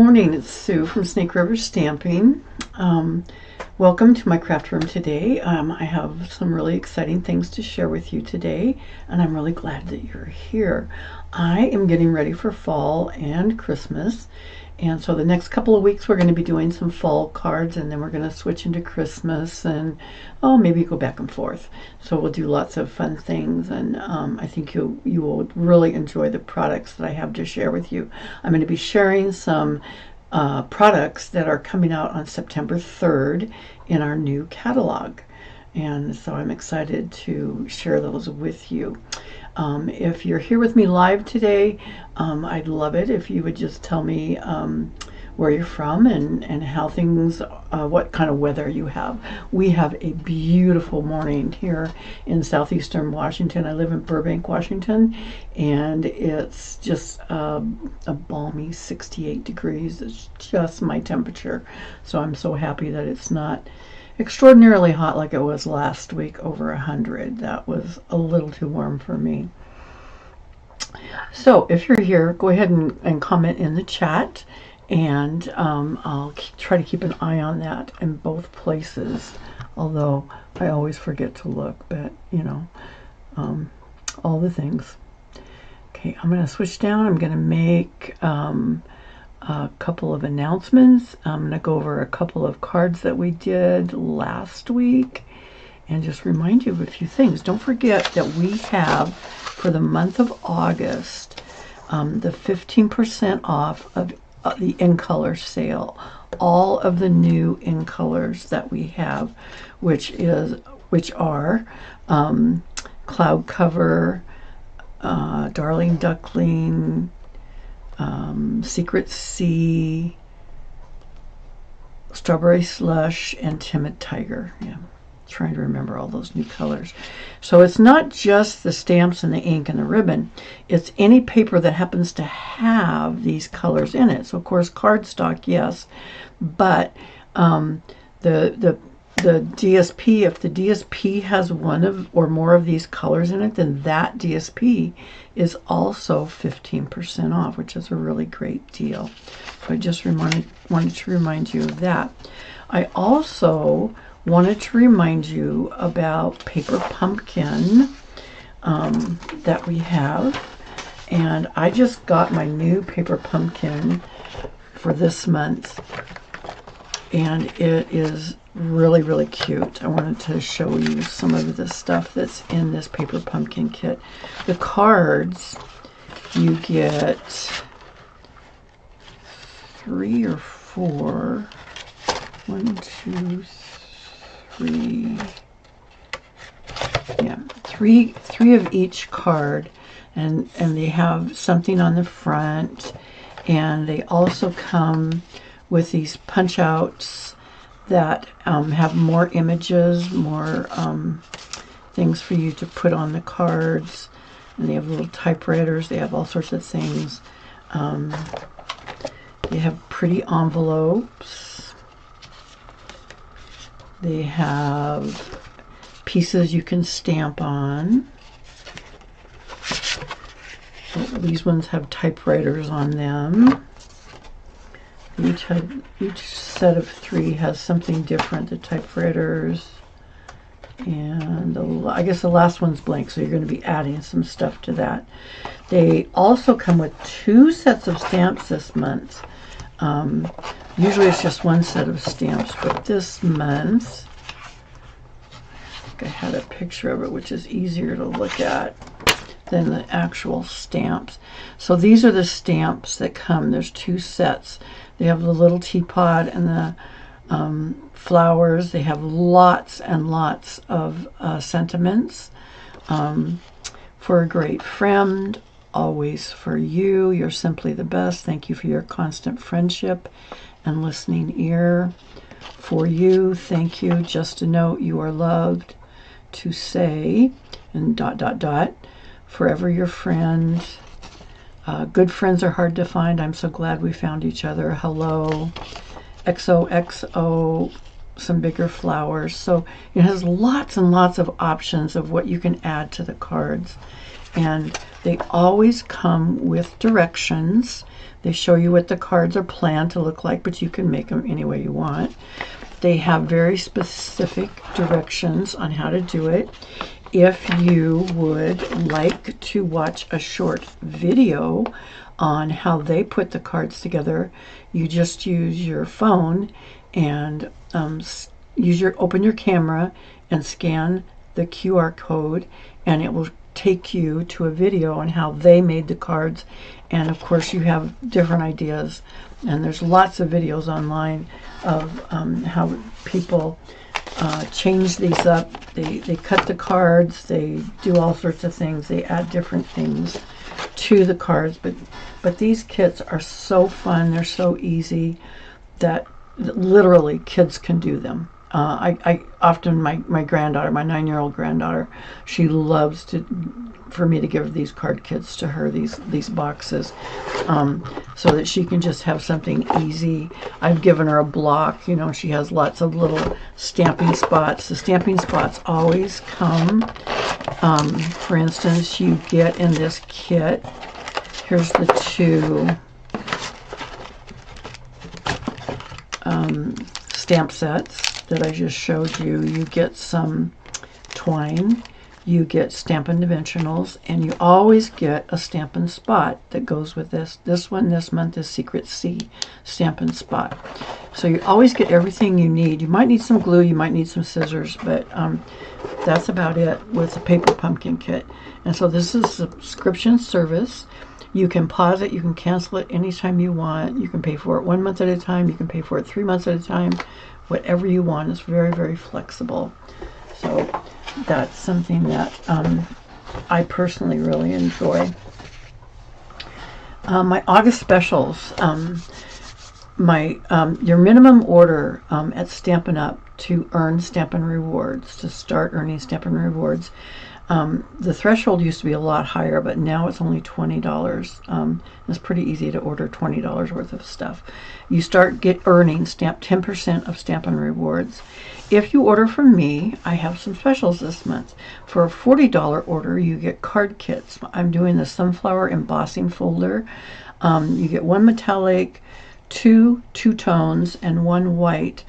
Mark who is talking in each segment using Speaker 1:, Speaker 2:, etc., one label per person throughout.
Speaker 1: morning, it's Sue from Snake River Stamping. Welcome to my craft room today. I have some really exciting things to share with you today, and I'm really glad that you're here. I am getting ready for fall and Christmas, and so the next couple of weeks we're going to be doing some fall cards, and then we're going to switch into Christmas, and maybe go back and forth. So we'll do lots of fun things, and I think you will really enjoy the products that I have to share with you. I'm going to be sharing some products that are coming out on September 3rd in our new catalog, and so I'm excited to share those with you. If you're here with me live today, I'd love it if you would just tell me where you're from and how things, what kind of weather you have. We have a beautiful morning here in southeastern Washington. I live in Burbank, Washington, and it's just a balmy 68 degrees. It's just my temperature, so I'm so happy that it's not extraordinarily hot like it was last week, over 100. That was a little too warm for me. So if you're here, go ahead and comment in the chat, and I'll try to keep an eye on that in both places, although I always forget to look, but you know, all the things. Okay, I'm going to switch down. I'm going to make a couple of announcements. I'm going to go over a couple of cards that we did last week and just remind you of a few things. Don't forget that we have, for the month of August, the 15% off of the in color sale. All of the new in colors that we have, which are Cloud Cover, Darling Duckling, Secret Sea, Strawberry Slush, and Timid Tiger. Yeah, trying to remember all those new colors. So it's not just the stamps and the ink and the ribbon, it's any paper that happens to have these colors in it. So of course cardstock, yes, but the DSP, if the DSP has one of or more of these colors in it, then that DSP is also 15% off, which is a really great deal. So I just wanted to remind you of that. I also wanted to remind you about Paper Pumpkin that we have, and I just got my new Paper Pumpkin for this month, and it is really cute. I wanted to show you some of the stuff that's in this Paper Pumpkin kit. The cards, you get 3 or 4, 1, 2, 3, yeah, three of each card, and they have something on the front, and they also come with these punch outs that have more images, more things for you to put on the cards, and they have little typewriters. They have all sorts of things. They have pretty envelopes. They have pieces you can stamp on. So these ones have typewriters on them. Each set of 3 has something different. The typewriters, and I guess the last one's blank, so you're going to be adding some stuff to that. They also come with 2 sets of stamps this month. Usually it's just 1 set of stamps, but this month, I think I had a picture of it, which is easier to look at than the actual stamps. So these are the stamps that come. There's 2 sets. They have the little teapot and the flowers. They have lots and lots of sentiments. For a great friend, always for you, you're simply the best. Thank you for your constant friendship and listening ear. For you, thank you. Just a note, you are loved. To say, and ... Forever your friend. Good friends are hard to find. I'm so glad we found each other. Hello. XOXO. Some bigger flowers. So it has lots and lots of options of what you can add to the cards. and they always come with directions. They show you what the cards are planned to look like, but you can make them any way you want. They have very specific directions on how to do it. If you would like to watch a short video on how they put the cards together, you just use your phone and open your camera and scan the QR code, and it will take you to a video on how they made the cards. And of course you have different ideas, and there's lots of videos online of how people change these up. They cut the cards, they do all sorts of things, they add different things to the cards, but these kits are so fun, they're so easy that literally kids can do them. I often, my granddaughter, my 9-year-old granddaughter, she loves for me to give these card kits to her, these boxes, so that she can just have something easy. I've given her a block, you know, she has lots of little stamping spots. The stamping spots always come, for instance, you get in this kit, here's the two stamp sets that I just showed you. You get some twine, you get Stampin' Dimensionals, and you always get a Stampin' Spot that goes with this. This one this month is Secret C Stampin' Spot. So you always get everything you need. You might need some glue, you might need some scissors, but that's about it with the paper pumpkin kit. And so this is a subscription service. You can pause it, you can cancel it anytime you want. You can pay for it 1 month at a time, you can pay for it 3 months at a time, whatever you want. It's very, very flexible. So that's something that I personally really enjoy. My August specials, your minimum order at Stampin' Up! To earn Stampin' Rewards, to start earning Stampin' Rewards. The threshold used to be a lot higher, but now it's only $20. It's pretty easy to order $20 worth of stuff. You start earning 10% of Stampin' Rewards. If you order from me, I have some specials this month. For a $40 order, you get card kits. I'm doing the Sunflower Embossing folder. You get 1 metallic, 2 two-tones, and 1 white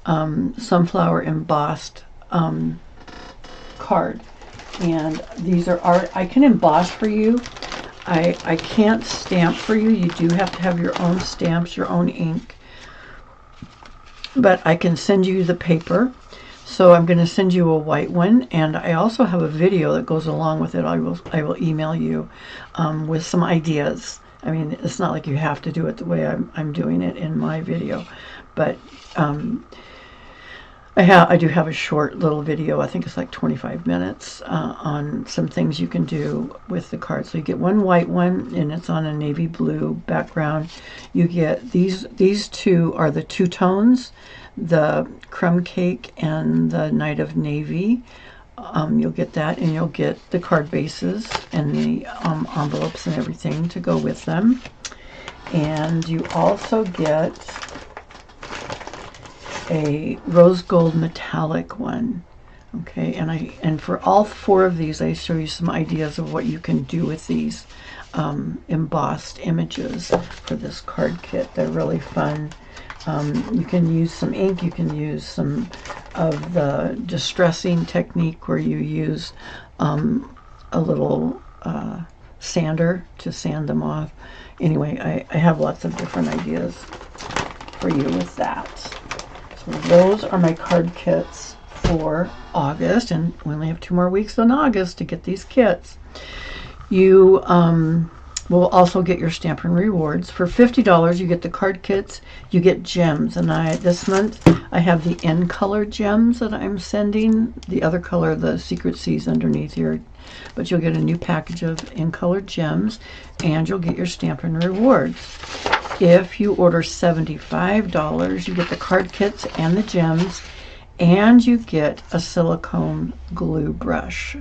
Speaker 1: sunflower embossed card. And these are I can emboss for you. I can't stamp for you. You do have to have your own stamps, your own ink. But I can send you the paper. So I'm going to send you a white one, and I also have a video that goes along with it. I will email you with some ideas. I mean, it's not like you have to do it the way I'm doing it in my video, but I do have a short little video. I think it's like 25 minutes on some things you can do with the cards. So you get 1 white one, and it's on a navy blue background. You get these two are the two tones, the Crumb Cake and the Night of Navy. You'll get that, and you'll get the card bases and the envelopes and everything to go with them. And you also get a rose gold metallic one. Okay, and for all 4 of these, I show you some ideas of what you can do with these embossed images for this card kit. They're really fun. You can use some ink, you can use some of the distressing technique where you use a little sander to sand them off. Anyway, I have lots of different ideas for you with that. So those are my card kits for August, and we only have 2 more weeks in August to get these kits. You will also get your Stampin' Rewards. For $50, you get the card kits, you get gems, and this month I have the N color gems that I'm sending. The other color, the Secret C's underneath here, but you'll get a new package of N color gems, and you'll get your Stampin' Rewards. If you order $75, you get the card kits and the gems, and you get a silicone glue brush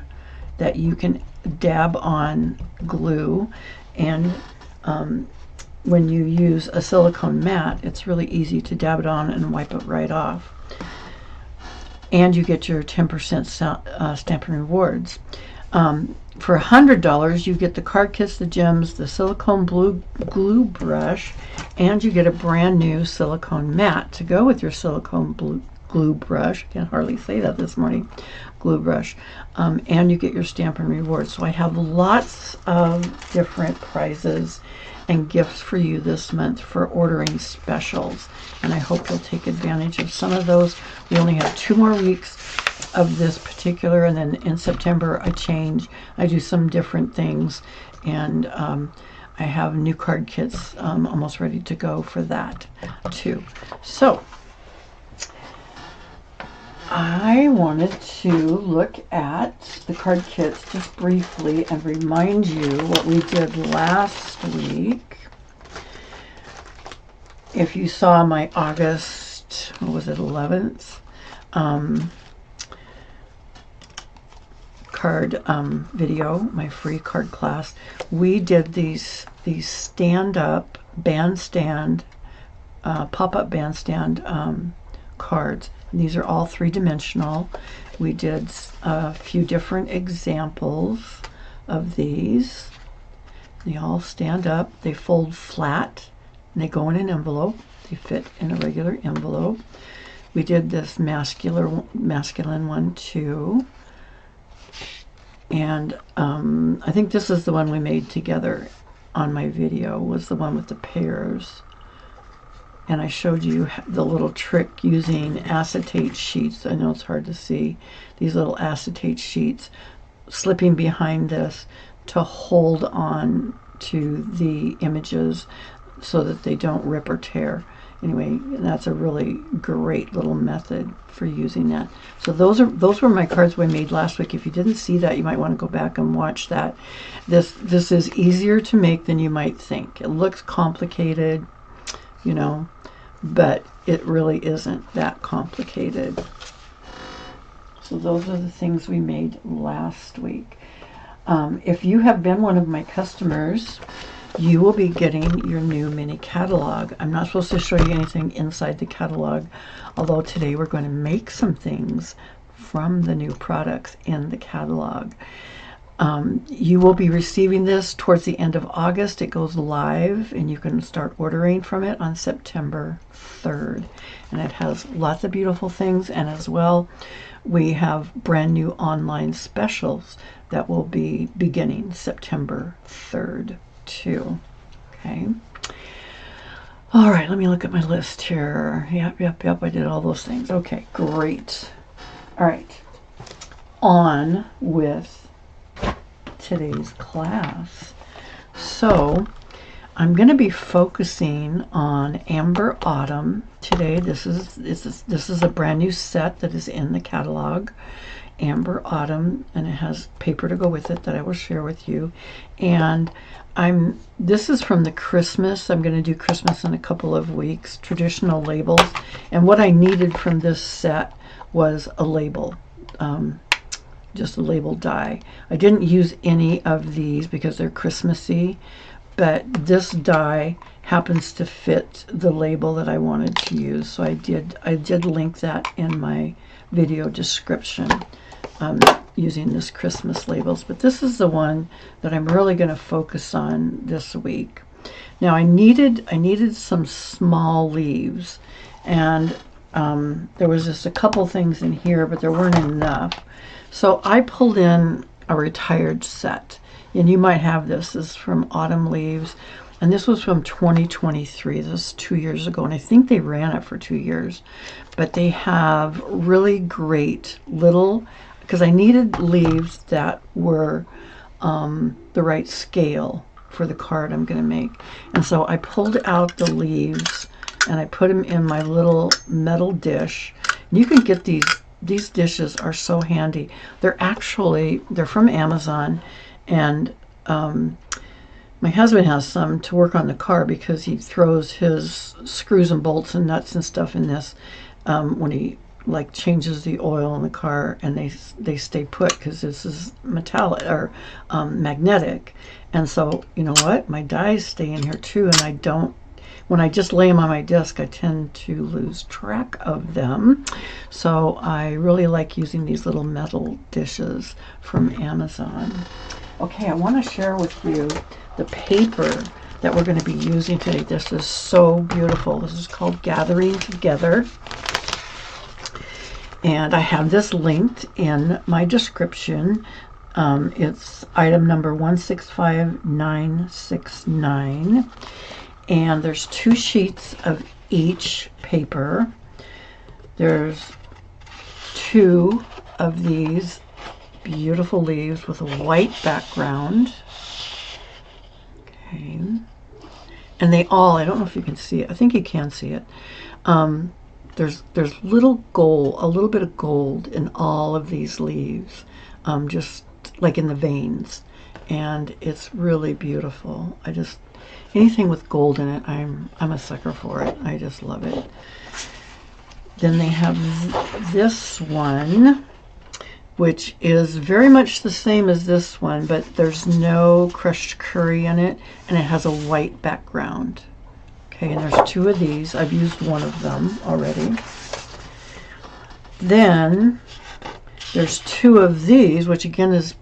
Speaker 1: that you can dab on glue. And when you use a silicone mat, it's really easy to dab it on and wipe it right off. And you get your 10% Stampin' Rewards. For $100, you get the card kits, the gems, the silicone glue brush, and you get a brand new silicone mat to go with your silicone glue brush. I can hardly say that this morning. Glue brush. And you get your Stampin' rewards. So I have lots of different prizes and gifts for you this month for ordering specials. And I hope you'll take advantage of some of those. We only have 2 more weeks of this particular, and then in September I change. I do some different things, and I have new card kits almost ready to go for that too. So I wanted to look at the card kits just briefly and remind you what we did last week. If you saw my August, what was it, 11th card video, my free card class, we did these stand-up bandstand, pop-up bandstand cards. These are all 3-dimensional. We did a few different examples of these. They all stand up, they fold flat, and they go in an envelope. They fit in a regular envelope. We did this masculine one too. And I think this is the one we made together on my video, was the one with the pairs. And I showed you the little trick using acetate sheets. I know it's hard to see. These little acetate sheets, slipping behind this to hold on to the images so that they don't rip or tear. Anyway, that's a really great little method for using that. So those were my cards we made last week. If you didn't see that, you might want to go back and watch that. This is easier to make than you might think. It looks complicated, you know, but it really isn't that complicated. So those are the things we made last week. If you have been one of my customers, you will be getting your new mini catalog. I'm not supposed to show you anything inside the catalog, although today we're going to make some things from the new products in the catalog. You will be receiving this towards the end of August. It goes live, and you can start ordering from it on September 3rd. And it has lots of beautiful things, and as well, we have brand new online specials that will be beginning September 3rd too. Okay. All right, let me look at my list here. Yep, I did all those things. Okay, great. All right, on with today's class. So I'm going to be focusing on Amber Autumn today. This is a brand new set that is in the catalog, Amber Autumn, and it has paper to go with it that I will share with you. And this is from the Christmas. I'm going to do Christmas in a couple of weeks, traditional labels. And what I needed from this set was a label, just a label die. I didn't use any of these because they're Christmassy, but this die happens to fit the label that I wanted to use. So I did link that in my video description. Using this Christmas labels, but this is the one that I'm really going to focus on this week. Now I needed some small leaves, and there was just a couple things in here, but there weren't enough. So I pulled in a retired set, and you might have this. This is from Autumn Leaves, and this was from 2023. This was 2 years ago, and I think they ran it for 2 years. But they have really great little, because I needed leaves that were the right scale for the card I'm going to make. And so I pulled out the leaves and I put them in my little metal dish. You can get these dishes are so handy. They're from Amazon, and my husband has some to work on the car because he throws his screws and bolts and nuts and stuff in this when he changes the oil in the car, and they stay put because this is metallic or magnetic. And so, you know what, my dies stay in here too, and I don't, when I just lay them on my desk, I tend to lose track of them. So I really like using these little metal dishes from Amazon. Okay, I want to share with you the paper that we're going to be using today. This is so beautiful. This is called Gathering Together. And I have this linked in my description. It's item number 165969. And there's 2 sheets of each paper. There's 2 of these beautiful leaves with a white background. Okay. And they all, I don't know if you can see it. I think you can see it. There's little gold, a little bit of gold in all of these leaves, just like in the veins. And it's really beautiful. Anything with gold in it, I'm a sucker for it. I just love it. Then they have this one, which is very much the same as this one, but there's no crushed curry in it, and it has a white background. Okay, and there's 2 of these. I've used one of them already. Then there's 2 of these, which again is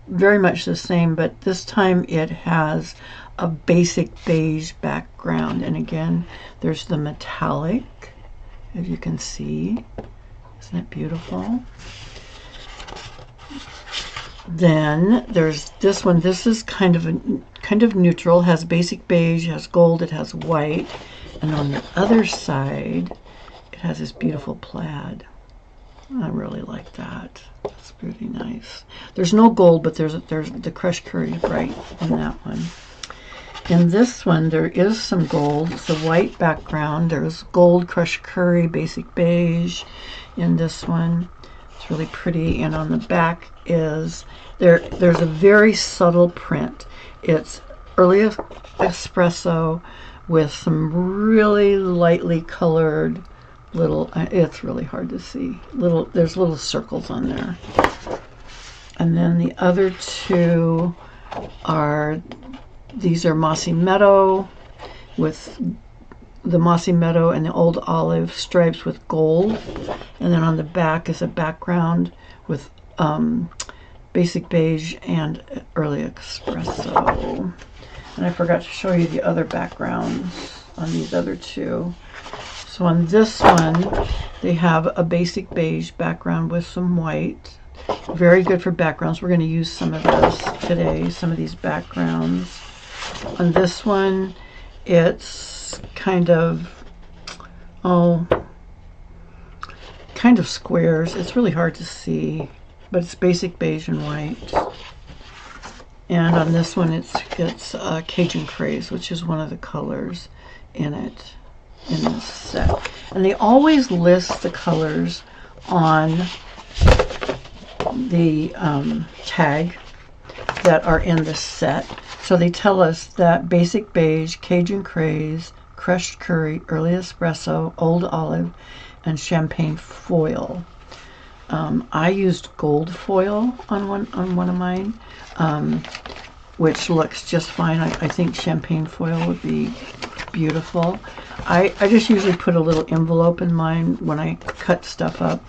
Speaker 1: very much the same, but this time it has a basic beige background. And again, there's the metallic, as you can see. Isn't that beautiful? Then there's this one. This is kind of neutral. Has basic beige, has gold, it has white, and on the other side, it has this beautiful plaid. I really like that. That's pretty nice. There's no gold, but there's the crushed curry right in that one. In this one, there is some gold. It's a white background. There's gold, crushed curry, basic beige in this one. It's really pretty. And on the back is there's a very subtle print. It's early espresso with some really lightly colored little, it's really hard to see. There's little circles on there. And then the other 2 are, these are Mossy Meadow, with the Mossy Meadow and the Old Olive stripes with gold. And then on the back is a background with basic beige and early espresso. And I forgot to show you the other backgrounds on these other 2. So on this one, they have a basic beige background with some white. Very good for backgrounds. We're going to use some of those today, some of these backgrounds. On this one, it's kind of squares. It's really hard to see, but it's basic beige and white. And on this one, it's Cajun Craze, which is one of the colors in it, in this set. And they always list the colors on the tag that are in the set. So they tell us that basic beige, Cajun Craze, crushed curry, early espresso, old olive, and champagne foil. I used gold foil on one of mine, which looks just fine. I think champagne foil would be beautiful. I just usually put a little envelope in mine when I cut stuff up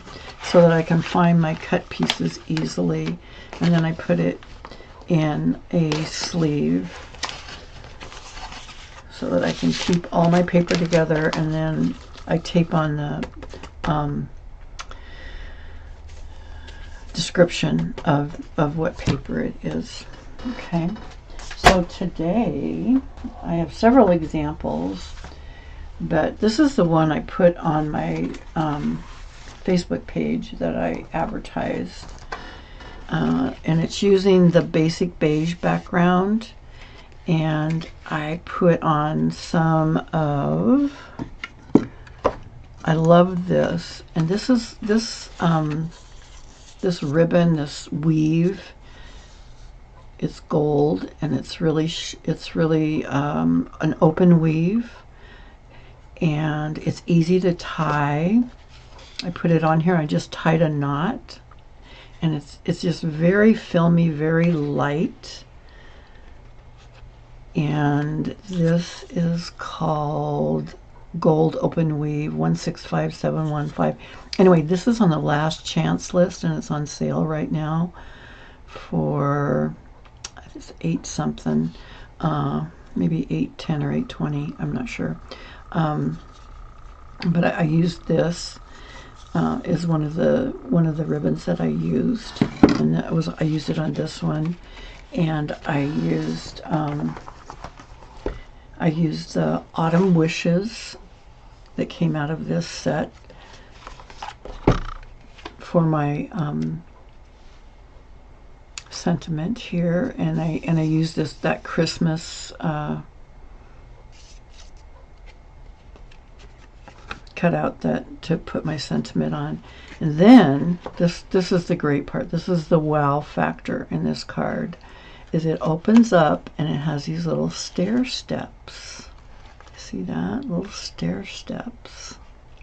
Speaker 1: so that I can find my cut pieces easily, and then I put it in a sleeve so that I can keep all my paper together, and then I tape on the description of what paper it is. Okay, so today I have several examples, but this is the one I put on my Facebook page that I advertised, and it's using the basic beige background, and I put on some of, I love this, and this is this ribbon, this weave. It's gold, and it's really an open weave, and it's easy to tie. I put it on here. I just tied a knot, and it's just very filmy, very light, and this is called Gold Open Weave 165715. Anyway, this is on the last chance list, and it's on sale right now for it's 8 something, maybe 810 or 820. I'm not sure. But I used this is one of the ribbons that I used, and I used it on this one, and I used the Autumn Wishes that came out of this set for my sentiment here, and I used that Christmas cutout to put my sentiment on. And then this is the great part. This is the wow factor in this card, is it opens up and it has these little stair steps. See that? Little stair steps.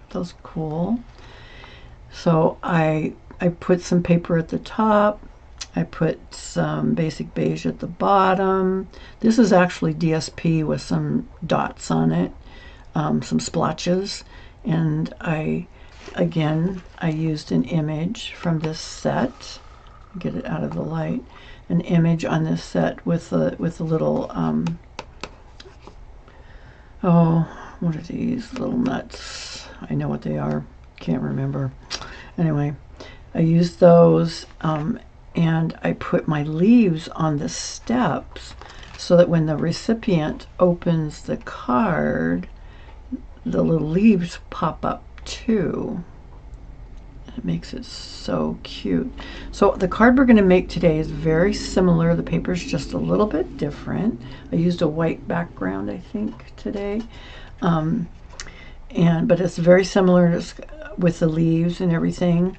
Speaker 1: Those cool. So I put some paper at the top. I put some basic beige at the bottom. This is actually DSP with some dots on it, some splotches. And I used an image from this set. Get it out of the light. An image on this set with a little oh, what are these little nuts? I know what they are. Can't remember. Anyway, I used those, and I put my leaves on the steps so that when the recipient opens the card, the little leaves pop up too. It makes it so cute. So the card we're going to make today is very similar. The paper's just a little bit different. I used a white background, I think, today. But it's very similar with the leaves and everything.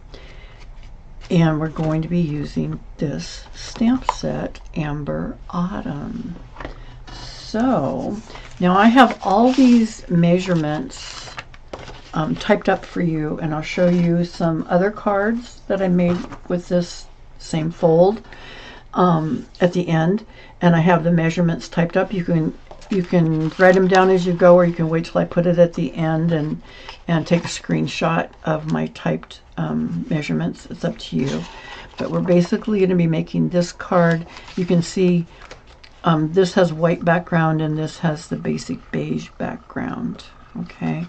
Speaker 1: And we're going to be using this stamp set, Amber Autumn. So now I have all these measurements typed up for you, and I'll show you some other cards that I made with this same fold at the end, and I have the measurements typed up. You can write them down as you go, or you can wait till I put it at the end and take a screenshot of my typed measurements. It's up to you. But we're basically going to be making this card. You can see this has white background and this has the basic beige background. Okay,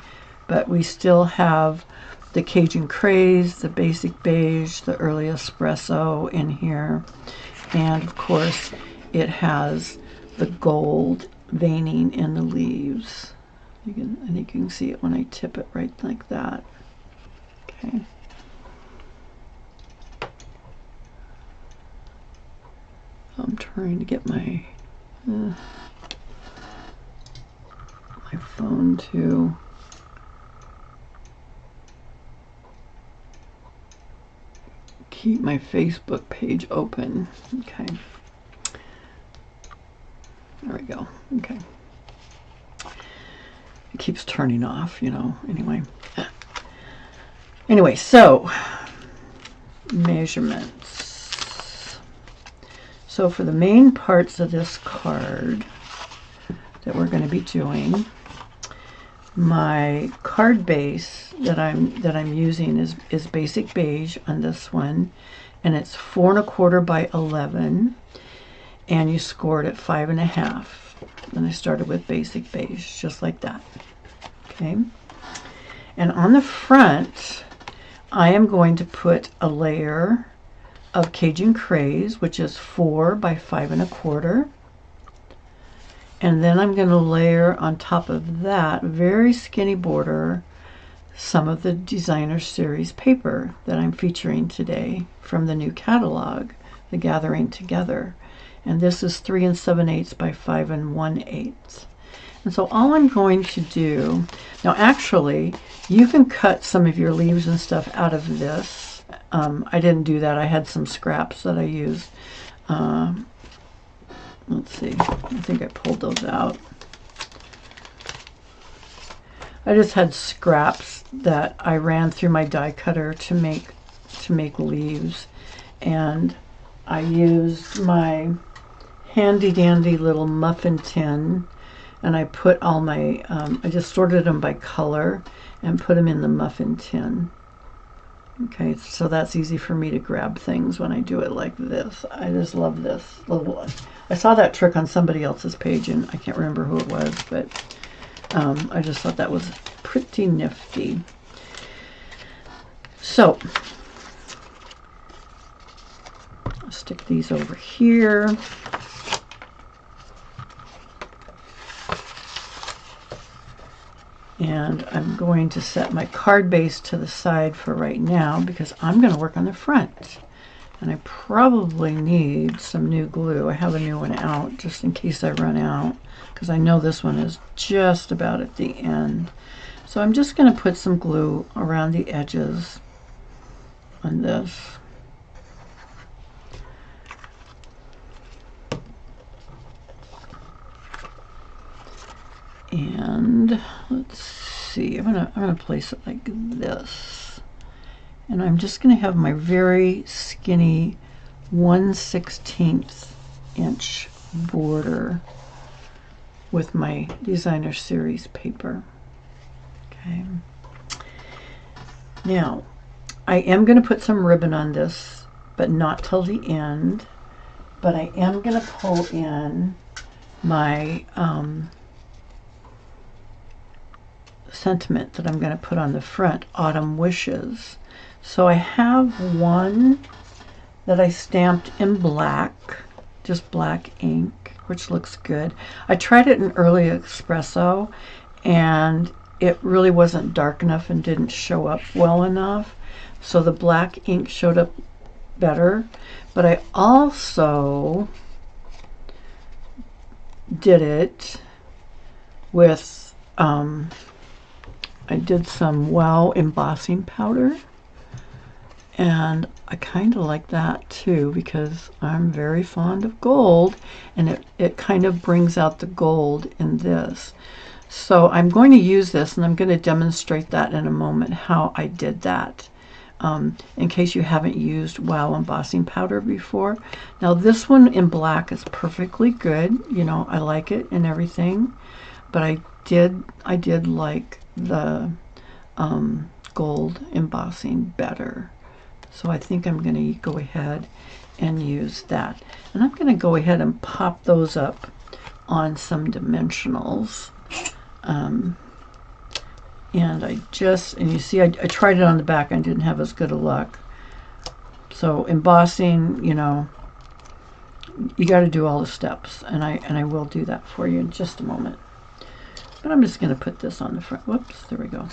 Speaker 1: but we still have the Cajun Craze, the basic beige, the early espresso in here, and of course it has the gold veining in the leaves. I think you can see it when I tip it right like that. Okay. I'm trying to get my phone to keep my Facebook page open. Okay. There we go. Okay. It keeps turning off, you know. Anyway, so measurements. So for the main parts of this card that we're going to be doing, my card base that I'm using is basic beige on this one, and it's 4 1/4 by 11, and you scored at 5 1/2. And I started with basic beige, just like that. Okay, and on the front, I am going to put a layer of Cajun Craze, which is 4 by 5 1/4. And then I'm going to layer on top of that very skinny border some of the Designer Series paper that I'm featuring today from the new catalog, the Gathering Together. And this is 3 7/8 by 5 1/8. And so all I'm going to do, now actually you can cut some of your leaves and stuff out of this. I didn't do that. I had some scraps that I used. Let's see, I think I pulled those out. I just had scraps that I ran through my die cutter to make leaves, and I used my handy dandy little muffin tin, and I put all my, I just sorted them by color and put them in the muffin tin. Okay, so that's easy for me to grab things when I do it like this. I just love this little, I saw that trick on somebody else's page, and I can't remember who it was, but I just thought that was pretty nifty. So, I'll stick these over here. And I'm going to set my card base to the side for right now because I'm going to work on the front. And I probably need some new glue. I have a new one out just in case I run out, because I know this one is just about at the end. So I'm just going to put some glue around the edges on this. And let's see, I'm gonna place it like this, and I'm just gonna have my very skinny 1/16 inch border with my designer series paper. Okay. Now, I am gonna put some ribbon on this, but not till the end. But I am gonna pull in my sentiment that I'm going to put on the front, Autumn Wishes. So I have one that I stamped in black, just black ink, which looks good. I tried it in early espresso and it really wasn't dark enough and didn't show up well enough, so the black ink showed up better. But I also did it with I did some Wow embossing powder, and I kind of like that too because I'm very fond of gold, and it kind of brings out the gold in this. So I'm going to use this, and I'm going to demonstrate that in a moment, how I did that, in case you haven't used Wow embossing powder before. Now this one in black is perfectly good, you know, I like it and everything, but I did like the gold embossing better. So I think I'm going to go ahead and use that. And I'm going to go ahead and pop those up on some dimensionals. And you see I tried it on the back and didn't have as good a luck. So embossing, you know, you got to do all the steps, and I will do that for you in just a moment. But I'm just going to put this on the front. Whoops, there we go.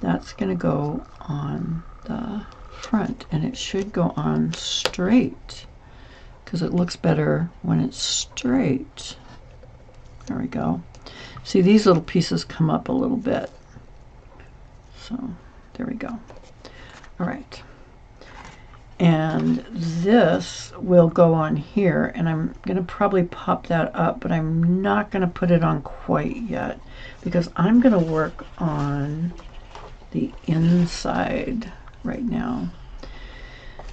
Speaker 1: That's going to go on the front, and it should go on straight because it looks better when it's straight. There we go. See, these little pieces come up a little bit. So there we go. All right. And this will go on here, and I'm going to probably pop that up, but I'm not going to put it on quite yet because I'm going to work on the inside right now.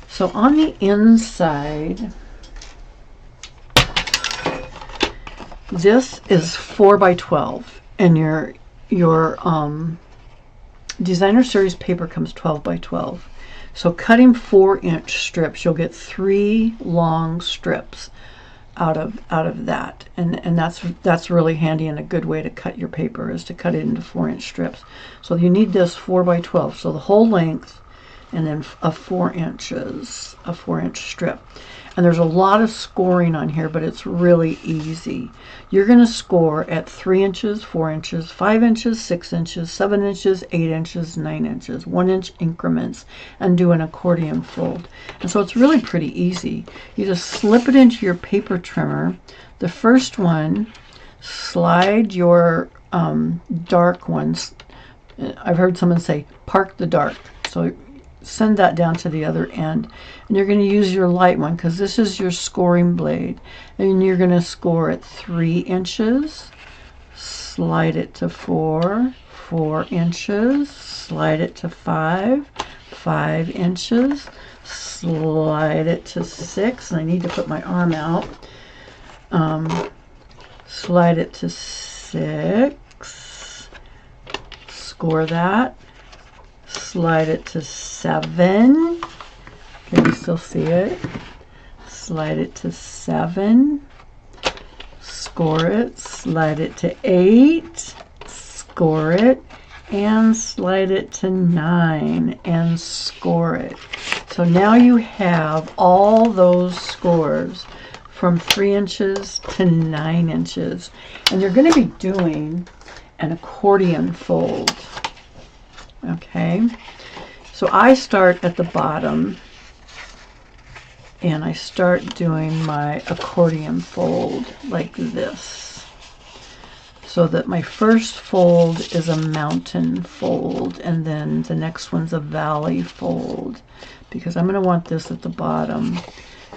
Speaker 1: So on the inside, this is 4 by 12, and your designer series paper comes 12 by 12. So cutting 4-inch strips, you'll get 3 long strips out of that, and that's really handy, and a good way to cut your paper is to cut it into 4-inch strips. So you need this 4 by 12, so the whole length, and then a 4-inch strip. And there's a lot of scoring on here, but it's really easy. You're going to score at 3 inches, 4 inches, 5 inches, 6 inches, 7 inches, 8 inches, 9 inches, 1-inch increments, and do an accordion fold. And so it's really pretty easy. You just slip it into your paper trimmer. The first one, slide your dark ones. I've heard someone say, park the dark. So send that down to the other end, and you're going to use your light one because this is your scoring blade, and you're going to score at 3 inches, slide it to 4 inches, slide it to 5 inches, slide it to 6, and I need to put my arm out. Slide it to 6, score that. Slide it to 7. Can you still see it? Slide it to 7, score it. Slide it to 8, score it, and slide it to 9 and score it. So now you have all those scores from 3 inches to 9 inches, and you're going to be doing an accordion fold. Okay, so I start at the bottom and I start doing my accordion fold like this, so that my first fold is a mountain fold, and then the next one's a valley fold, because I'm going to want this at the bottom,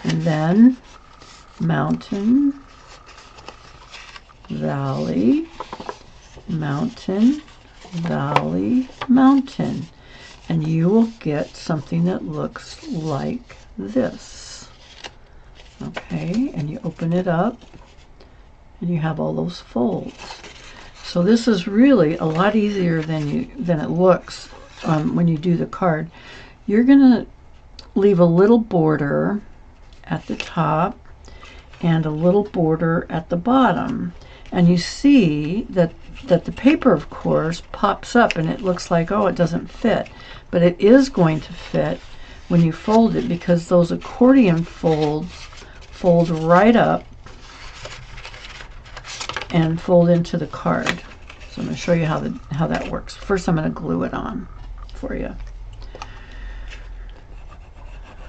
Speaker 1: and then mountain, valley, mountain, valley, mountain, and you will get something that looks like this. Okay, and you open it up and you have all those folds. So this is really a lot easier than it looks when you do the card. You're gonna leave a little border at the top and a little border at the bottom, and you see that the paper, of course, pops up and it looks like, oh, it doesn't fit, but it is going to fit when you fold it, because those accordion folds fold right up and fold into the card. So I'm going to show you how that works. First, I'm going to glue it on for you.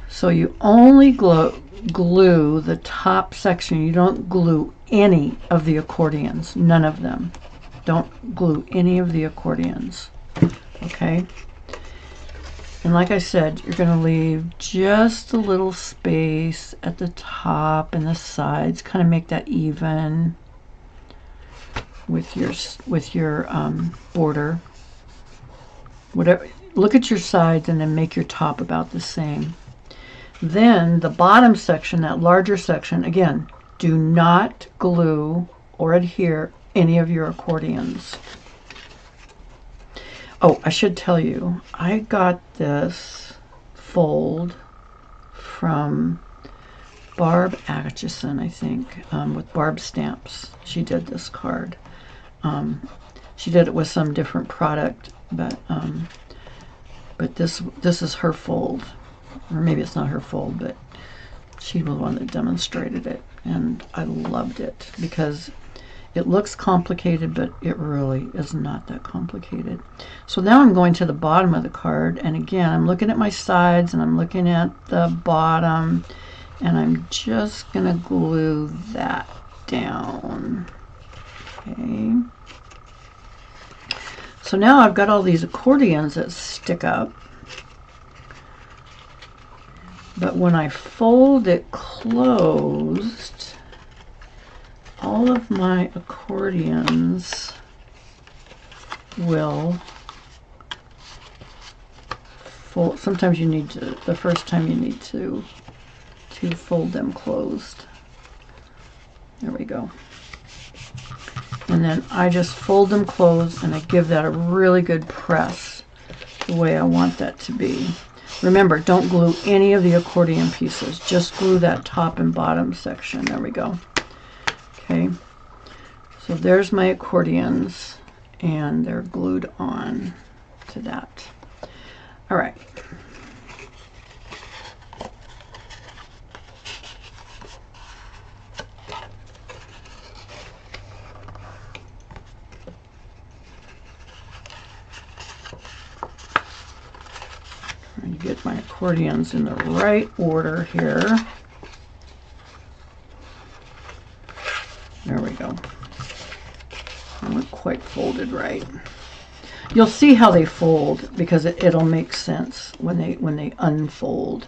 Speaker 1: So you only glue the top section. You don't glue any of the accordions. None of them. Don't glue any of the accordions. Okay? And like I said, you're going to leave just a little space at the top and the sides. Kind of make that even with your border. Whatever. Look at your sides and then make your top about the same. Then the bottom section, that larger section, again, do not glue or adhere any of your accordions. Oh, I should tell you, I got this fold from Barb Atchison, I think, with Barb Stamps. She did this card. She did it with some different product, but this is her fold. Or maybe it's not her fold, but she was the one that demonstrated it, and I loved it because it looks complicated, but it really is not that complicated. So now I'm going to the bottom of the card, and again, I'm looking at my sides and I'm looking at the bottom, and I'm just going to glue that down. Okay. So now I've got all these accordions that stick up, but when I fold it closed, all of my accordions will fold. Sometimes you need to, the first time you need to fold them closed. There we go. And then I just fold them closed and I give that a really good press the way I want that to be. Remember, don't glue any of the accordion pieces. Just glue that top and bottom section. There we go. Okay, so there's my accordions, and they're glued on to that. All right. Trying to get my accordions in the right order here. There we go. I wasn't quite folded right. You'll see how they fold, because it'll make sense when they unfold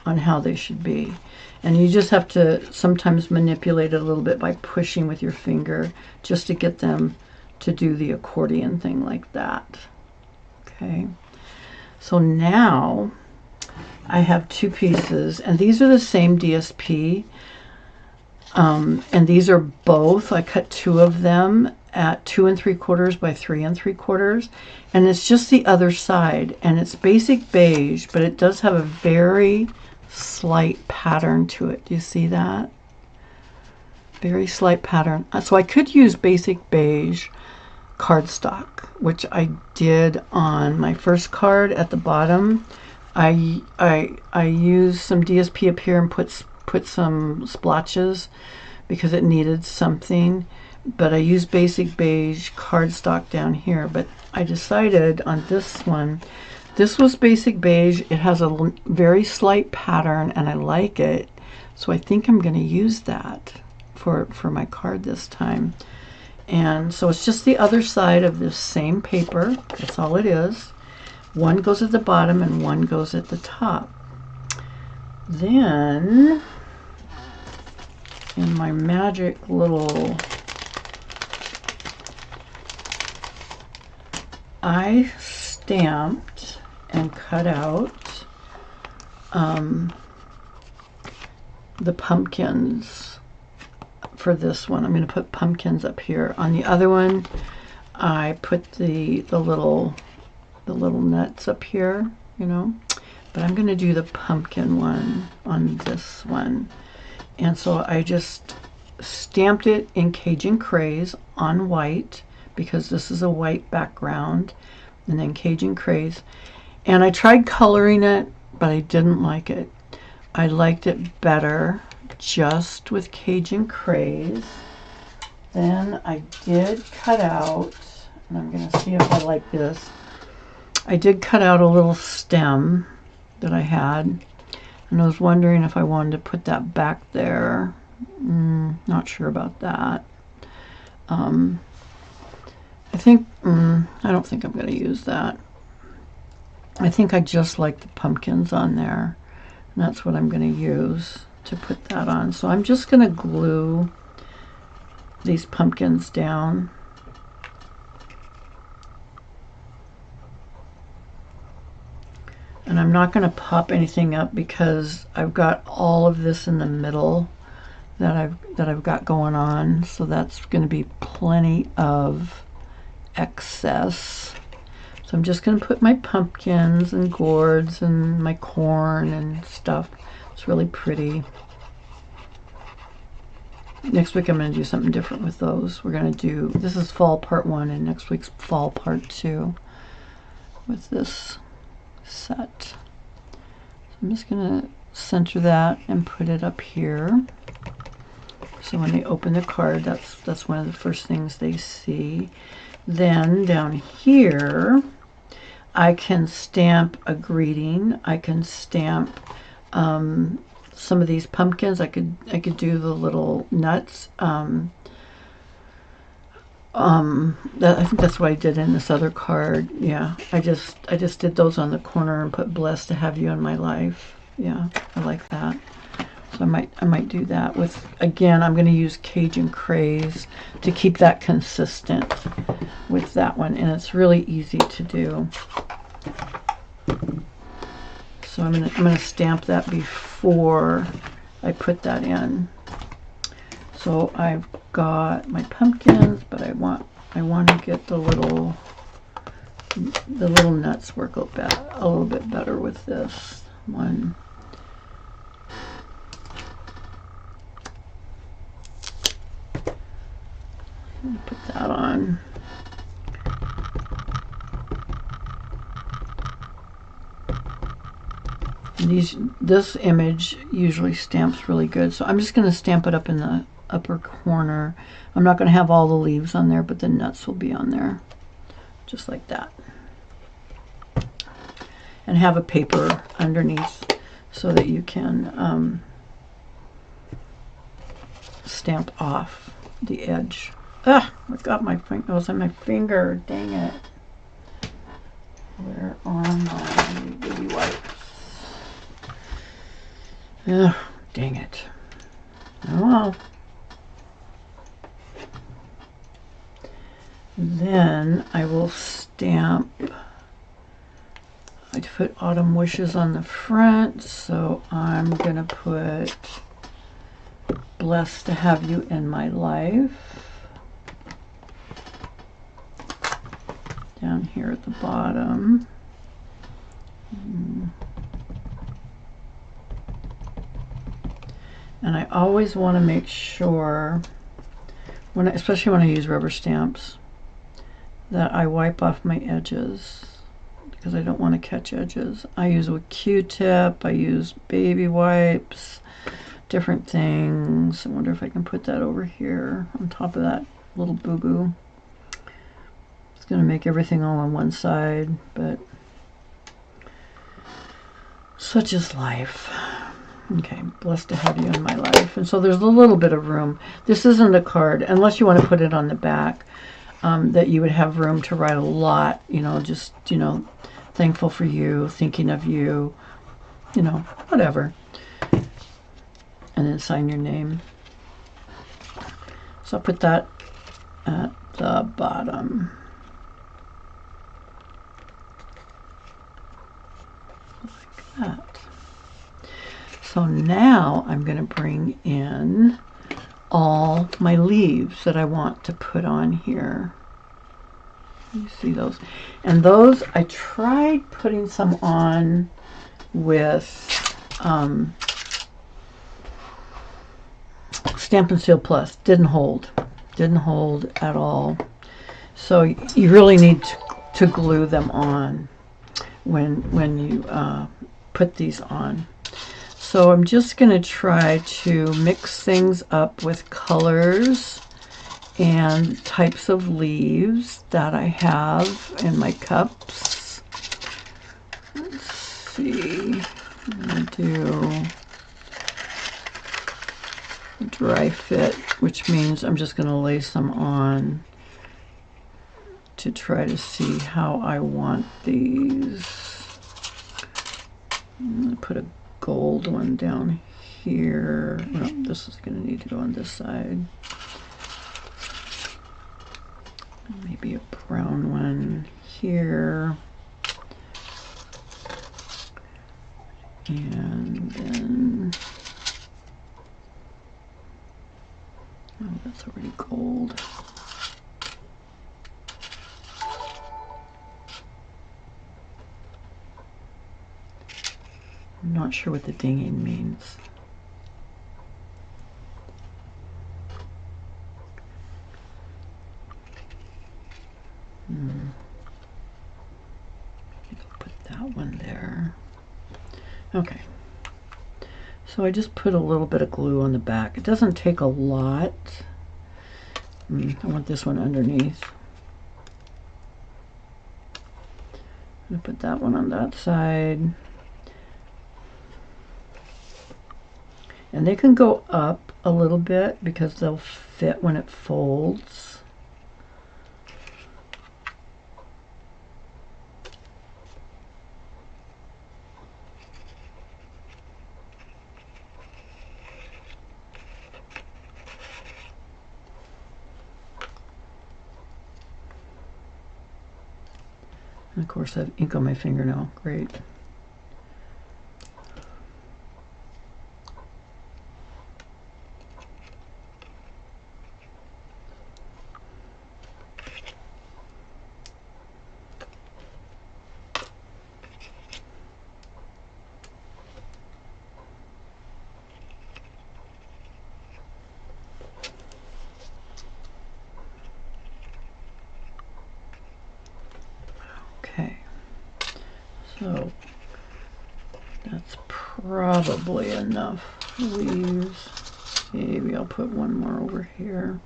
Speaker 1: on how they should be. And you just have to sometimes manipulate it a little bit by pushing with your finger just to get them to do the accordion thing like that. Okay. So now I have two pieces, and these are the same DSP. And these are both, I cut 2 of them at 2 3/4 by 3 3/4, and it's just the other side, and it's basic beige, but it does have a very slight pattern to it. Do you see that? Very slight pattern. So I could use basic beige cardstock, which I did on my first card at the bottom. I used some DSP up here and put some splotches because it needed something, but I used basic beige cardstock down here. But I decided on this one, this was basic beige. It has a very slight pattern and I like it, so I think I'm going to use that for my card this time. And so it's just the other side of this same paper. That's all it is. One goes at the bottom and one goes at the top. Then in my magic little, I stamped and cut out the pumpkins for this one. I'm going to put pumpkins up here. On the other one, I put the little nuts up here, you know. But I'm going to do the pumpkin one on this one. And so I just stamped it in Cajun Craze on white, because this is a white background, and then Cajun Craze. And I tried coloring it, but I didn't like it. I liked it better just with Cajun Craze. Then I did cut out, and I'm going to see if I like this. I did cut out a little stem that I had, and I was wondering if I wanted to put that back there. Not sure about that. I think, I don't think I'm going to use that. I think I just like the pumpkins on there, and that's what I'm going to use to put that on. So I'm just going to glue these pumpkins down. And I'm not going to pop anything up because I've got all of this in the middle that I've got going on, so that's going to be plenty of excess. So I'm just going to put my pumpkins and gourds and my corn and stuff. It's really pretty. Next week I'm going to do something different with those. We're going to do, this is fall part 1, and next week's fall part 2 with this set. So I'm just going to center that and put it up here. So when they open the card, that's one of the first things they see. Then down here, I can stamp a greeting. I can stamp some of these pumpkins. I could do the little nuts. I think that's what I did in this other card. Yeah, I just did those on the corner and put "Blessed to have you in my life." Yeah, I like that. So I might do that with, again, I'm going to use Cajun Craze to keep that consistent with that one, and it's really easy to do. So I'm gonna stamp that before I put that in. So I've got my pumpkins, but I want to get the little nuts work a little bit better with this one. Put that on. This image usually stamps really good, so I'm just going to stamp it up in the upper corner. I'm not going to have all the leaves on there, but the nuts will be on there, just like that. And have a paper underneath so that you can stamp off the edge. Ah, I got my finger. It was on my finger. Dang it. Where are my baby wipes? Oh, dang it. Oh well. Then I will stamp. I put Autumn Wishes on the front, so I'm gonna put Blessed to have you in my life. Down here at the bottom. And I always want to make sure, especially when I use rubber stamps, that I wipe off my edges, because I don't want to catch edges. I use a Q-tip, I use baby wipes, different things. I wonder if I can put that over here on top of that little boo-boo. It's going to make everything all on one side, but such is life. Okay, blessed to have you in my life. And so there's a little bit of room. This isn't a card, unless you want to put it on the back, that you would have room to write a lot, you know, just, you know, thankful for you, thinking of you, you know, whatever. And then sign your name. So I'll put that at the bottom. Like that. So now I'm going to bring in all my leaves that I want to put on here. You see those? And those, I tried putting some on with Stampin' Seal Plus. Didn't hold. Didn't hold at all. So you really need to glue them on when you put these on. So I'm just going to try to mix things up with colors and types of leaves that I have in my cups. Let's see. I'm going to do dry fit, which means I'm just going to lay some on to try to see how I want these. I'm going to put a gold one down here. No, this is going to need to go on this side. Maybe a brown one here. And then, oh, that's already gold. I'm not sure what the dinging means. Put that one there. Okay. So I just put a little bit of glue on the back. It doesn't take a lot. I want this one underneath. I'm going to put that one on that side. And they can go up a little bit because they'll fit when it folds. And of course I have ink on my fingernail. Great. Okay, so that's probably enough leaves. Maybe I'll put one more over here.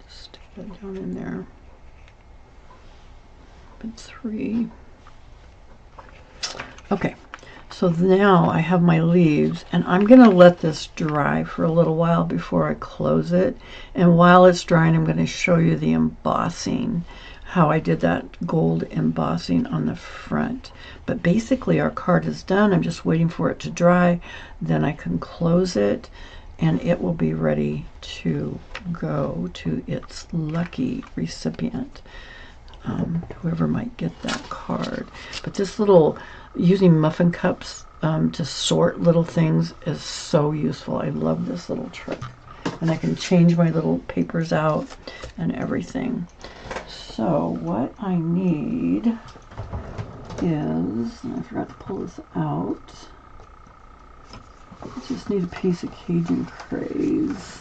Speaker 1: Just stick that down in there. Put 3. Okay, so now I have my leaves, and I'm going to let this dry for a little while before I close it. And while it's drying, I'm going to show you the embossing, how I did that gold embossing on the front. But basically our card is done. I'm just waiting for it to dry. Then I can close it, and it will be ready to go to its lucky recipient. whoever might get that card. But this little, using muffin cups to sort little things is so useful. I love this little trick. And I can change my little papers out and everything. So what I need is, and I forgot to pull this out, I just need a piece of Cajun Craze.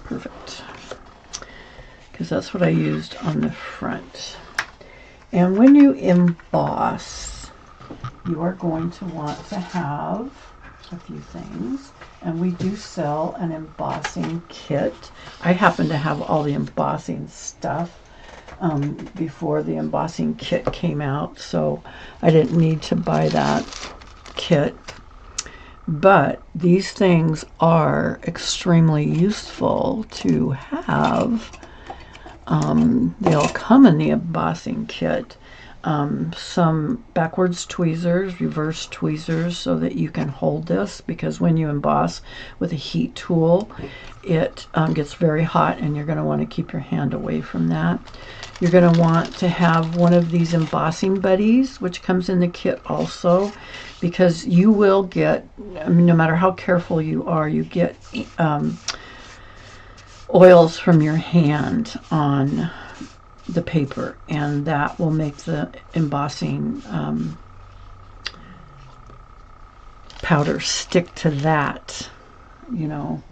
Speaker 1: Perfect. Because that's what I used on the front. And when you emboss, you are going to want to have a few things. And we do sell an embossing kit. I happen to have all the embossing stuff before the embossing kit came out, so I didn't need to buy that kit. But these things are extremely useful to have. They'll come in the embossing kit. Some backwards tweezers, reverse tweezers, so that you can hold this, because when you emboss with a heat tool, it gets very hot and you're going to want to keep your hand away from that. You're going to want to have one of these embossing buddies, which comes in the kit also, because you will get, I mean, no matter how careful you are, you get oils from your hand on the paper, and that will make the embossing powder stick to that, you know.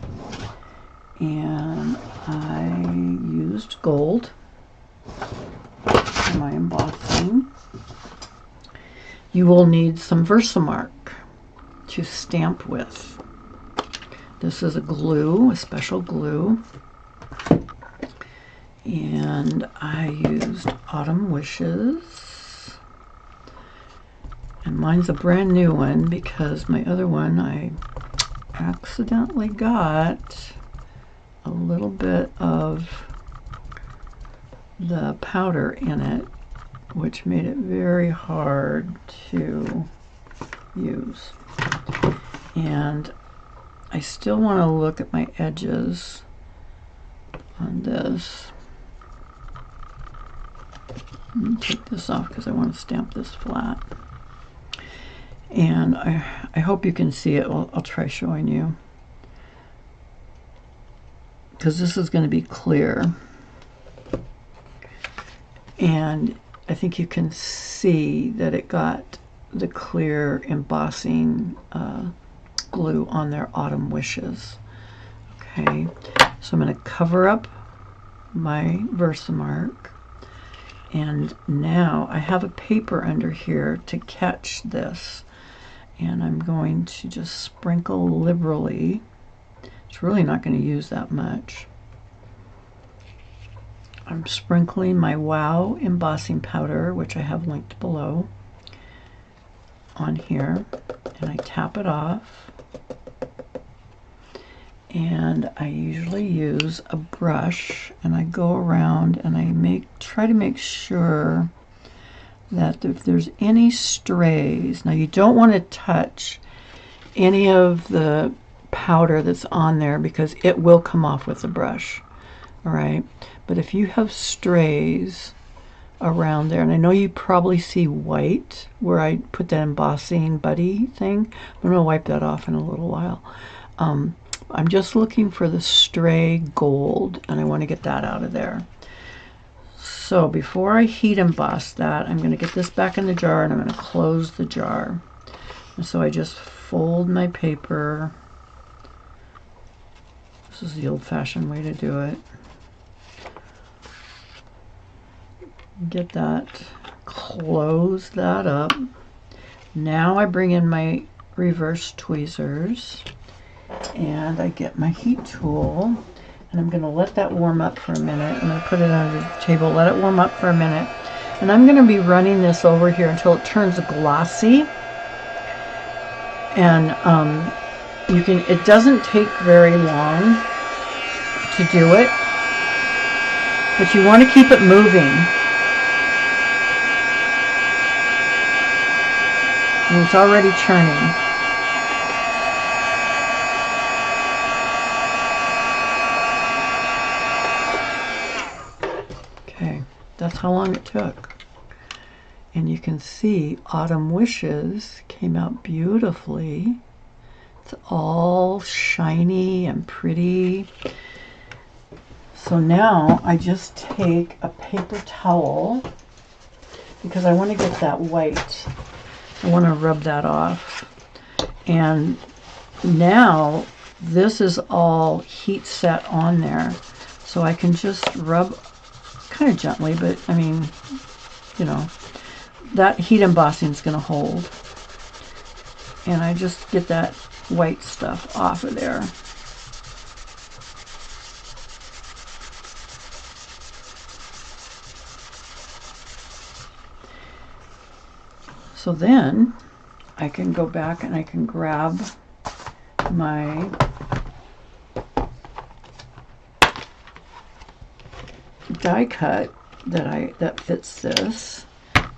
Speaker 1: And I used gold for my embossing. You will need some Versamark to stamp with. This is a glue, a special glue. And I used Autumn Wishes. And mine's a brand new one because my other one I accidentally got a little bit of the powder in it, which made it very hard to use. And I still want to look at my edges on this. Let me take this off because I want to stamp this flat. And I hope you can see it. I'll try showing you, because this is going to be clear. And I think you can see that it got the clear embossing glue on their Autumn Wishes. Okay, so I'm going to cover up my Versamark. And now I have a paper under here to catch this. And I'm going to just sprinkle liberally. It's really not going to use that much. I'm sprinkling my Wow embossing powder, which I have linked below, on here. And I tap it off. And I usually use a brush, and I go around and I try to make sure that if there's any strays, now you don't want to touch any of the powder that's on there because it will come off with the brush. All right, but if you have strays around there, and I know you probably see white where I put that embossing buddy thing, I'm going to wipe that off in a little while. I'm just looking for the stray gold, and I want to get that out of there. So before I heat emboss that, I'm going to get this back in the jar, and I'm going to close the jar. And so I just fold my paper. This is the old-fashioned way to do it. Get that, close that up. Now I bring in my reverse tweezers, and I get my heat tool, and I'm going to let that warm up for a minute. I'm going to put it on the table, let it warm up for a minute, and I'm going to be running this over here until it turns glossy. And it doesn't take very long to do it, but you want to keep it moving. And it's already churning. That's how long it took. And you can see Autumn Wishes came out beautifully. It's all shiny and pretty. So now I just take a paper towel because I want to get that white. I want to rub that off. And now this is all heat set on there. So I can just rub kind of gently, but I mean, you know, that heat embossing is going to hold. And I just get that white stuff off of there. So then I can go back and I can grab my die cut that fits this,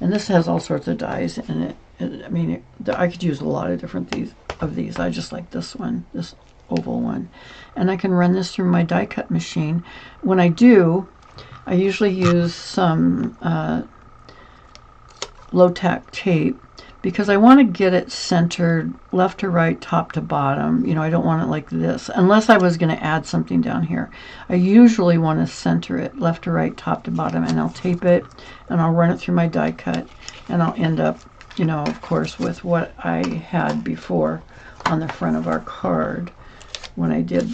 Speaker 1: and this has all sorts of dies in it. I mean, I could use a lot of different of these. I just like this one, this oval one, and I can run this through my die cut machine. When I do, I usually use some low-tack tape because I want to get it centered left to right, top to bottom. You know, I don't want it like this unless I was going to add something down here. I usually want to center it left to right, top to bottom, and I'll tape it and I'll run it through my die cut, and I'll end up, you know, of course, with what I had before on the front of our card when I did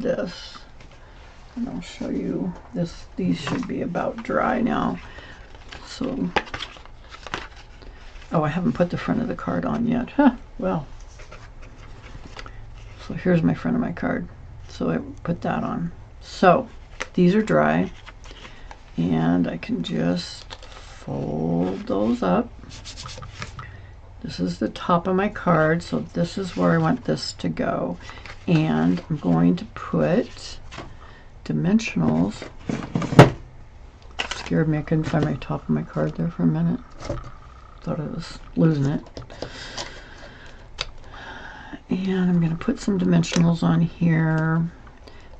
Speaker 1: this. And I'll show you this. These should be about dry now. So, oh, I haven't put the front of the card on yet. Huh, well. So here's my front of my card. So I put that on. So these are dry, and I can just fold those up. This is the top of my card, so this is where I want this to go. And I'm going to put dimensionals. It scared me. I couldn't find my top of my card there for a minute. Thought I was losing it. And I'm going to put some dimensionals on here.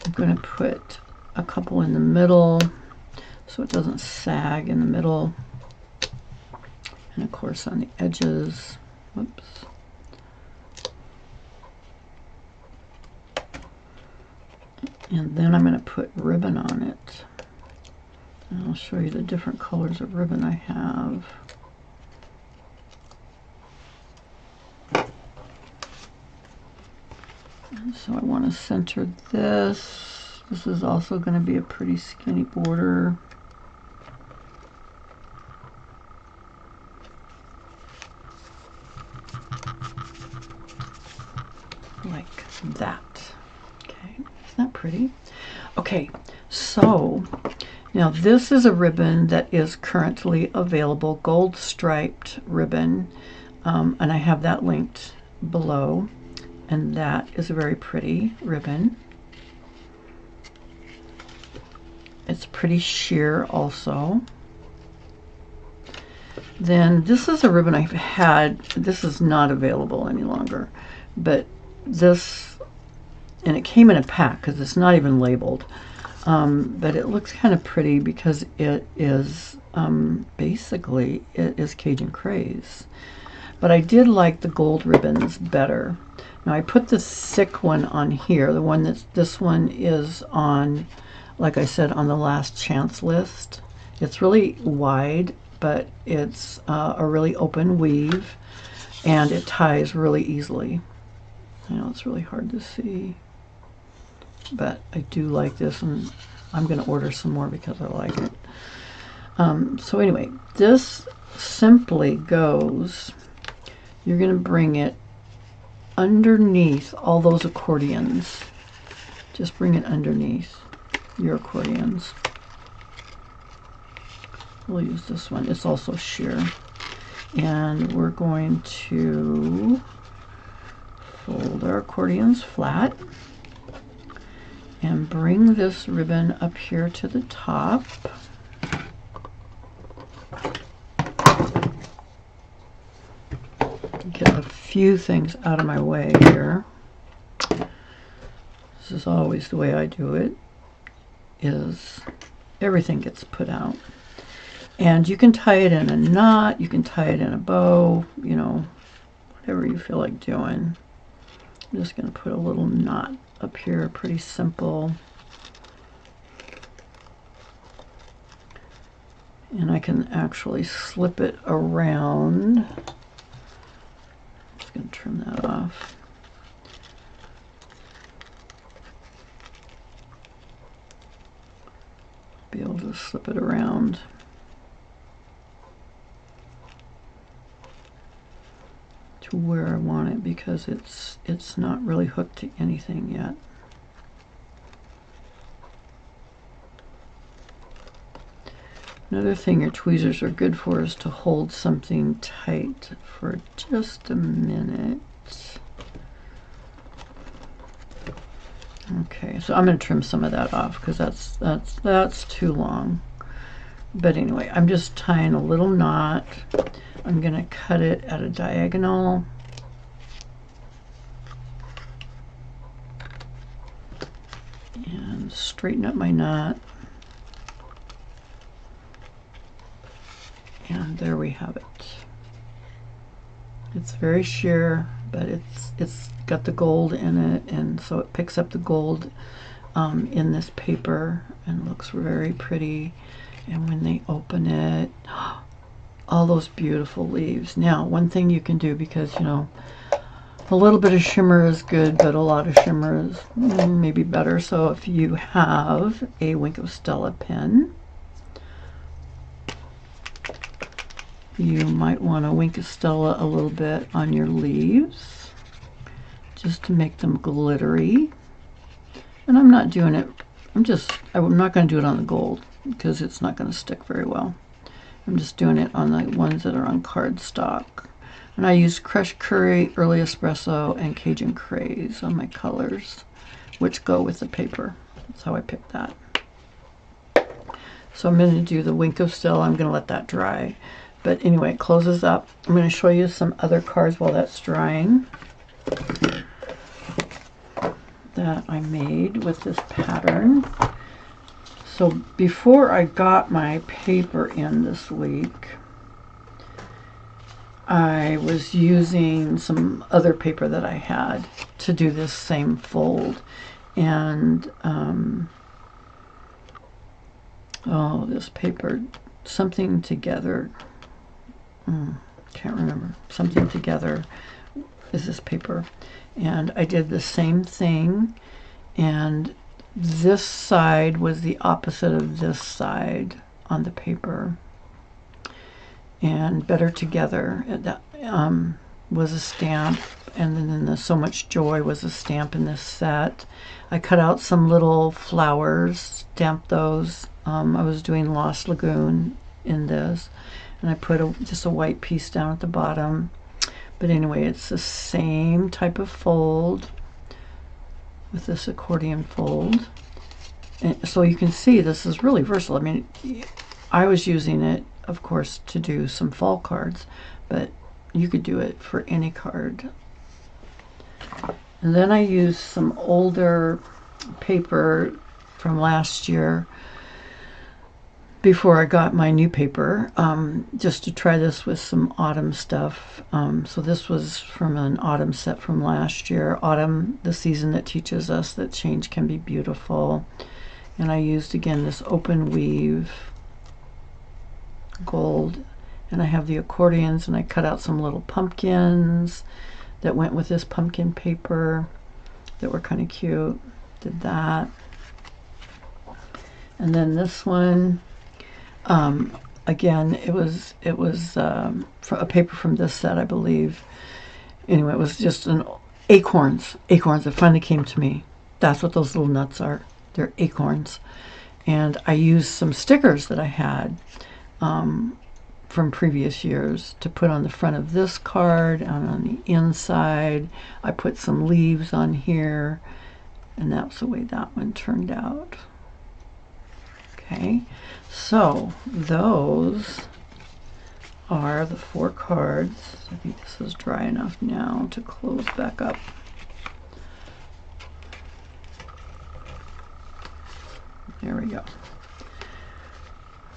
Speaker 1: I'm going to put a couple in the middle so it doesn't sag in the middle. And of course on the edges. Whoops. And then I'm going to put ribbon on it. And I'll show you the different colors of ribbon I have. And so I want to center this. This is also going to be a pretty skinny border. Like that. Okay, isn't that pretty? Okay, so now this is a ribbon that is currently available, gold striped ribbon, and I have that linked below, and that is a very pretty ribbon. It's pretty sheer also. Then this is a ribbon I've had. This is not available any longer, but this, and it came in a pack because it's not even labeled, but it looks kind of pretty because it is basically it is Cajun Craze. But I did like the gold ribbons better. Now I put the thick one on here. The one that's, this one is on, like I said, on the last chance list. It's really wide, but it's a really open weave, and it ties really easily. I know it's really hard to see, but I do like this, and I'm going to order some more because I like it. So anyway, this simply goes, you're going to bring it underneath all those accordions. Just bring it underneath your accordions. We'll use this one. It's also sheer. And we're going to fold our accordions flat and bring this ribbon up here to the top. Get a few things out of my way here. This is always the way I do it, is everything gets put out. And you can tie it in a knot, you can tie it in a bow, you know, whatever you feel like doing. I'm just going to put a little knot up here, pretty simple. And I can actually slip it around. I'm just going to trim that off. Be able to slip it around. To where I want it, because it's not really hooked to anything yet. Another thing your tweezers are good for is to hold something tight for just a minute. Okay, so I'm going to trim some of that off because that's too long. But anyway, I'm just tying a little knot. I'm going to cut it at a diagonal. And straighten up my knot. And there we have it. It's very sheer, but it's got the gold in it, and so it picks up the gold in this paper and looks very pretty. And when they open it, all those beautiful leaves. Now, one thing you can do, because, you know, a little bit of shimmer is good, but a lot of shimmer is maybe better. So if you have a Wink of Stella pen, you might want to Wink of Stella a little bit on your leaves, just to make them glittery. And I'm not doing it, I'm not going to do it on the gold, because it's not going to stick very well. I'm just doing it on the ones that are on cardstock. And I use crushed curry, early espresso, and Cajun craze on my colors, which go with the paper. That's how I picked that. So I'm going to do the Wink of Stella. I'm going to let that dry. But anyway, it closes up. I'm going to show you some other cards while that's drying that I made with this pattern. So before I got my paper in this week, I was using some other paper that I had to do this same fold. And, oh, this paper, Something Together, can't remember, Something Together is this paper. And I did the same thing, and this side was the opposite of this side on the paper. And Better Together, that was a stamp, and then the So Much Joy was a stamp in this set. I cut out some little flowers, stamped those. I was doing Lost Lagoon in this, and I put just a white piece down at the bottom. But anyway, it's the same type of fold with this accordion fold. And so you can see this is really versatile. I mean, I was using it, of course, to do some fall cards, but you could do it for any card. And then I used some older paper from last year before I got my new paper, just to try this with some autumn stuff. So this was from an autumn set from last year. Autumn, the season that teaches us that change can be beautiful. And I used, again, this open weave gold, and I have the accordions, and I cut out some little pumpkins that went with this pumpkin paper that were kind of cute. Did that. And then this one, again, it was a paper from this set, I believe. Anyway, it was just an acorns. It finally came to me. That's what those little nuts are. They're acorns. And I used some stickers that I had from previous years to put on the front of this card, and on the inside I put some leaves on here, and that's the way that one turned out. Okay, so those are the 4 cards. I think this is dry enough now to close back up. There we go.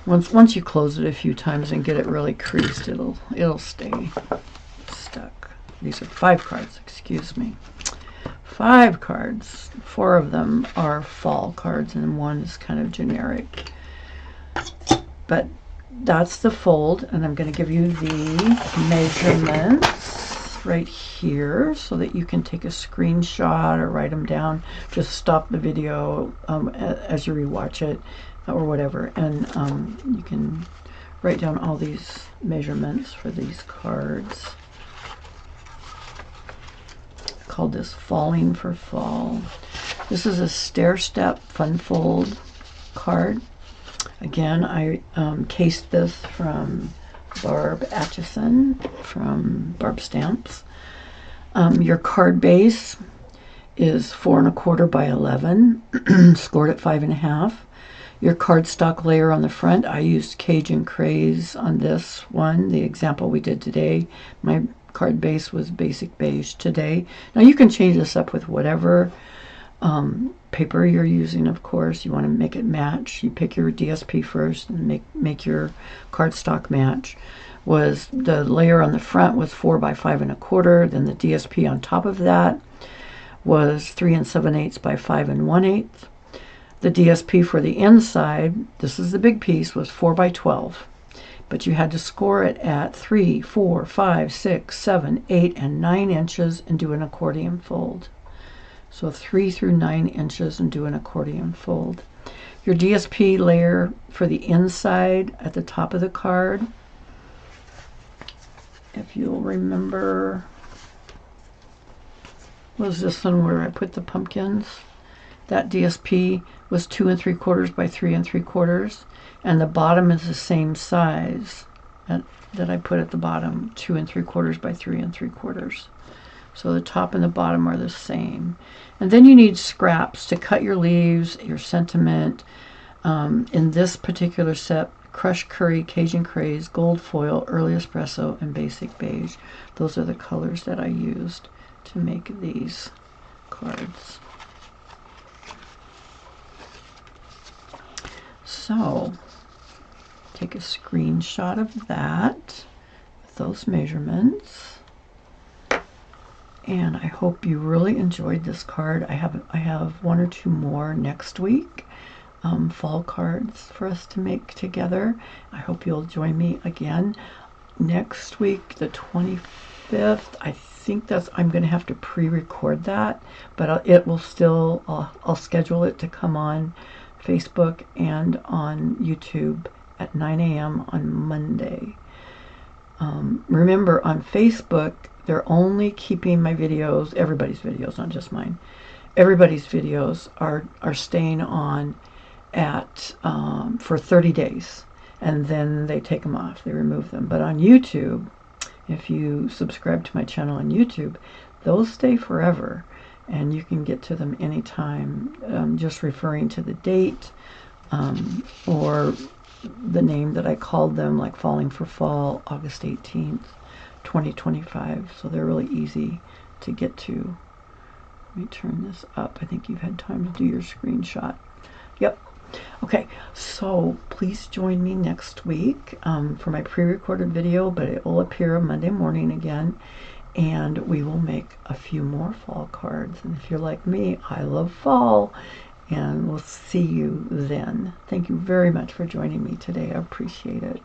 Speaker 1: Once you close it a few times and get it really creased, it'll stay stuck. These are 5 cards, excuse me. 5 cards. 4 of them are fall cards and 1 is kind of generic. But that's the fold, and I'm going to give you the measurements right here so that you can take a screenshot or write them down. Just stop the video as you rewatch it or whatever, and you can write down all these measurements for these cards. I called this Falling for Fall. This is a STAIRSTEP Fun Fold card. Again, I cased this from Barb Atchison from Barb Stamps. Your card base is 4 1/4 by 11, scored at 5 1/2. Your cardstock layer on the front, I used Cajun Craze on this one, the example we did today. My card base was basic beige today. Now you can change this up with whatever paper you're using, of course. You want to make it match. You pick your DSP first and make your cardstock match. The layer on the front was 4 by 5 1/4. Then the DSP on top of that was 3 7/8 by 5 1/8. The DSP for the inside, this is the big piece, was 4 by 12. But you had to score it at 3, 4, 5, 6, 7, 8, and 9 inches and do an accordion fold. So 3 through 9 inches and do an accordion fold. Your DSP layer for the inside at the top of the card, if you'll remember, was this one where I put the pumpkins. That DSP was 2 3/4 by 3 3/4, and the bottom is the same size that I put at the bottom, 2 3/4 by 3 3/4. So the top and the bottom are the same. And then you need scraps to cut your leaves, your sentiment. In this particular set, Crushed Curry, Cajun Craze, Gold Foil, Early Espresso, and Basic Beige. Those are the colors that I used to make these cards. So, take a screenshot of that with those measurements. And I hope you really enjoyed this card. I have 1 or 2 more next week, fall cards for us to make together. I hope you'll join me again next week, the 25th. I think I'm going to have to pre-record that, but it will still, I'll schedule it to come on Facebook and on YouTube at 9 a.m. on Monday. Remember, on Facebook, they're only keeping my videos, everybody's videos, not just mine. Everybody's videos are staying on for 30 days, and then they take them off, they remove them. But on YouTube, if you subscribe to my channel on YouTube, those stay forever, and you can get to them anytime, just referring to the date or the name that I called them, like Falling for Fall, August 18th, 2025. So they're really easy to get to. Let me turn this up. I think you've had time to do your screenshot. Yep. Okay, so please join me next week for my pre-recorded video, but it will appear Monday morning again, and we will make a few more fall cards. And if you're like me, I love fall, and we'll see you then. Thank you very much for joining me today. I appreciate it.